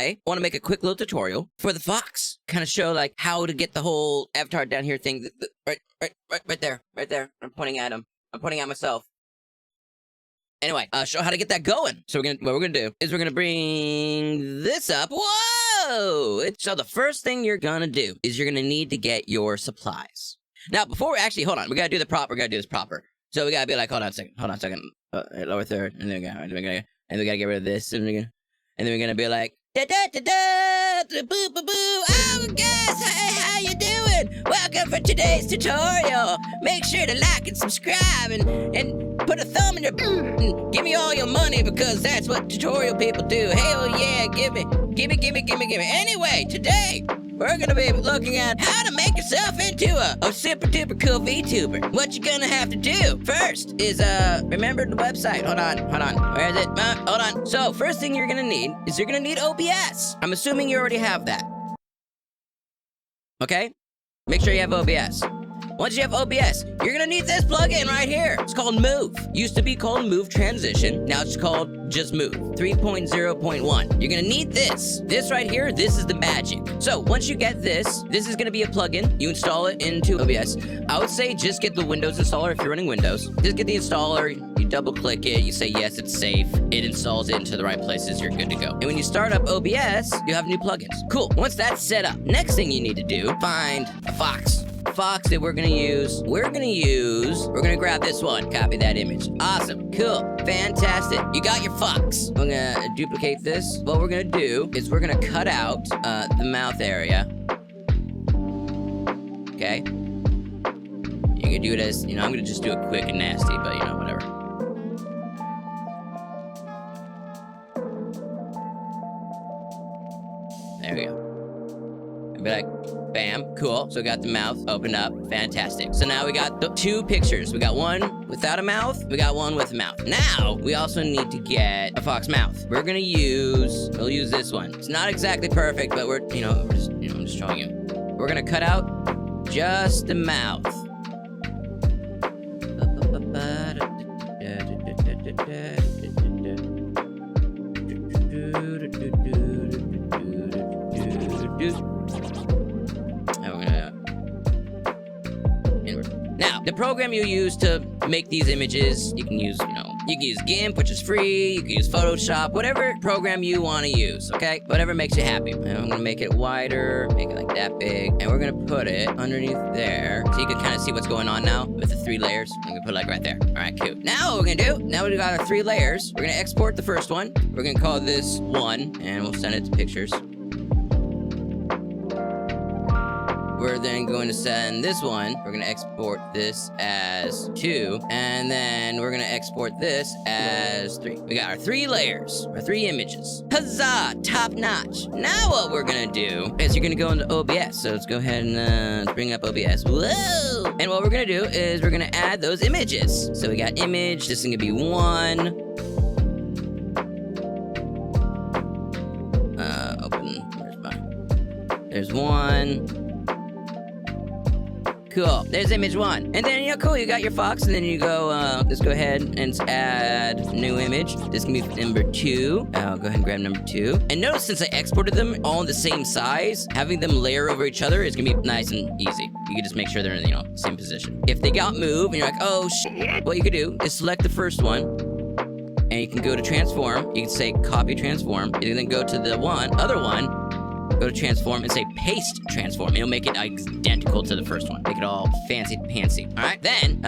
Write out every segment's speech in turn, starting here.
I want to make a quick little tutorial for the fox. Kind of show like how to get the whole avatar down here thing. Right there. I'm pointing at him. I'm pointing at myself. Anyway, show how to get that going. So what we're gonna do is we're gonna bring this up. Whoa! So the first thing you're gonna do is you're gonna need to get your supplies. Now, before we actually, hold on, we gotta do the proper. We gotta do this proper. So we gotta be like, hold on a second. Lower third, and then we gotta get rid of this, and then we're gonna be like, da da da da, boo boo boo. Oh, guys, how you doing? Welcome for today's tutorial. Make sure to like and subscribe, and put a thumb in your and give me all your money because that's what tutorial people do. Hell yeah, give me. Anyway, today we're gonna be looking at how to make yourself into a super duper cool VTuber. What you're gonna have to do first is remember the website. Hold on. Where is it? Hold on. So first thing you're gonna need is you're gonna need OBS. I'm assuming you already have that. Okay? Make sure you have OBS. Once you have OBS, you're gonna need this plugin right here. It's called Move. Used to be called Move Transition. Now it's called just Move 3.0.1. You're gonna need this. This right here, this is the magic. So once you get this is gonna be a plugin. You install it into OBS. I would say just get the Windows installer if you're running Windows. Just get the installer, you double click it, you say yes, it's safe. It installs it into the right places, you're good to go. And when you start up OBS, you have new plugins. Cool, once that's set up, next thing you need to do, find a fox that we're gonna grab this one, copy that image. Awesome, cool, fantastic. You got your fox. I'm gonna duplicate this. What we're gonna do is we're gonna cut out the mouth area. Okay. You can do it as, I'm gonna just do it quick and nasty, but whatever. There we go. Be like, bam, cool. So we got the mouth opened up, fantastic. So now we got the two pictures. We got one without a mouth, we got one with a mouth. Now, we also need to get a fox mouth. We'll use this one. It's not exactly perfect, but I'm just showing you. We're gonna cut out just the mouth. Now, the program you use to make these images, you can use GIMP, which is free, you can use Photoshop, whatever program you want to use, okay? Whatever makes you happy. And I'm gonna make it wider, make it like that big, and we're gonna put it underneath there, so you can kind of see what's going on now with the 3 layers. I'm gonna put it like right there. All right, cool. Now what we're gonna do, now we've got our 3 layers, we're gonna export the first one. We're gonna call this 1, and we'll send it to pictures. We're then going to send this one. We're going to export this as 2. And then we're going to export this as 3. We got our 3 layers, our 3 images. Huzzah! Top notch. Now what we're going to do is you're going to go into OBS. So let's go ahead and bring up OBS. Whoa! And what we're going to do is we're going to add those images. So we got image. This is going to be 1. There's 1. Cool, there's image 1. And then, cool, you got your fox, and then you go, let's go ahead and add new image. This can be number 2. I'll go ahead and grab number 2. And notice since I exported them all in the same size, having them layer over each other is gonna be nice and easy. You can just make sure they're in the same position. If they got moved, and you're like, oh, shit, what you could do is select the first one, and you can go to transform. You can say copy transform. You can then go to the other one, go to transform and say paste transform. It'll make it identical to the first one. Make it all fancy pantsy. All right, then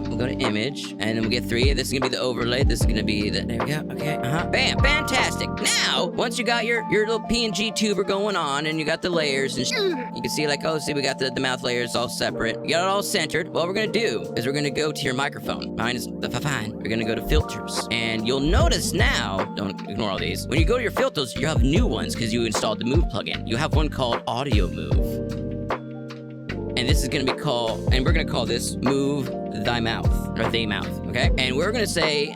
we'll go to image and then we'll get 3. This is gonna be the overlay. This is gonna be the, there we go. Okay, bam, fantastic. Now, once you got your little PNGTuber going on and you got the layers and you can see like, see, we got the mouth layers all separate. You got it all centered. What we're gonna do is we're gonna go to your microphone. Mine is the fine. We're gonna go to filters and you'll notice now, don't ignore all these. When you go to your filters, you have new ones because you installed the Move plugin. You have one called Audio Move. And this is gonna be called, and we're gonna call this Move Thy Mouth, or They Mouth, okay? And we're gonna say,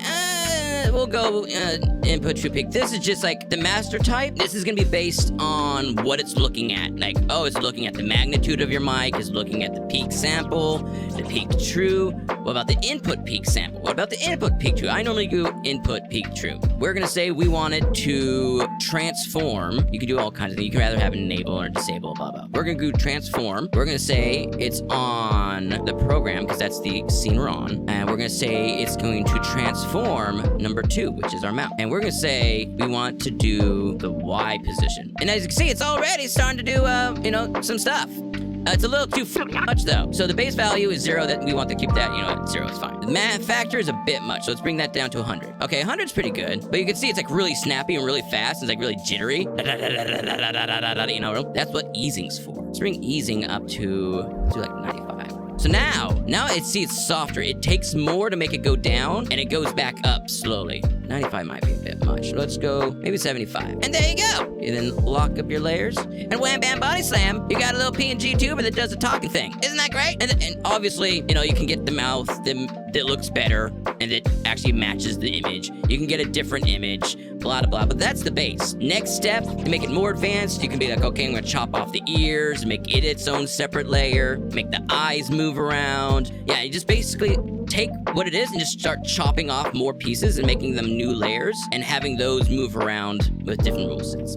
we'll go input true peak. This is just like the master type. This is gonna be based on what it's looking at. Like, it's looking at the magnitude of your mic, it's looking at the peak sample, the peak true. What about the input peak sample? What about the input peak true? I normally do input peak true. We're gonna say we want it to transform. You can do all kinds of things. You can either have it enable or disable, blah, blah. We're gonna do transform. We're gonna say it's on the program, because that's the scene we're on. And we're gonna say it's going to transform number 2, which is our mouse. And we're gonna say we want to do the Y position. And as you can see, it's already starting to do, you know, some stuff. It's a little too much though. So the base value is 0. That we want to keep that, you know, at 0 is fine. The math factor is a bit much, so let's bring that down to 100. Okay, 100 is pretty good, but you can see it's like really snappy and really fast. It's like really jittery. You know, that's what easing's for. Let's bring easing up to like 95. So now it's softer. It takes more to make it go down, and it goes back up slowly. 95 might be a bit much. Let's go maybe 75. And there you go. You then lock up your layers, and wham bam body slam, you got a little PNGTuber that does the talking thing. Isn't that great? And obviously, you know, you can get the mouth that looks better and that actually matches the image. You can get a different image, blah, blah, blah, but that's the base. Next step, to make it more advanced, you can be like, okay, I'm gonna chop off the ears, make it its own separate layer, make the eyes move around. Yeah, you just basically take what it is and just start chopping off more pieces and making them new layers and having those move around with different rule sets.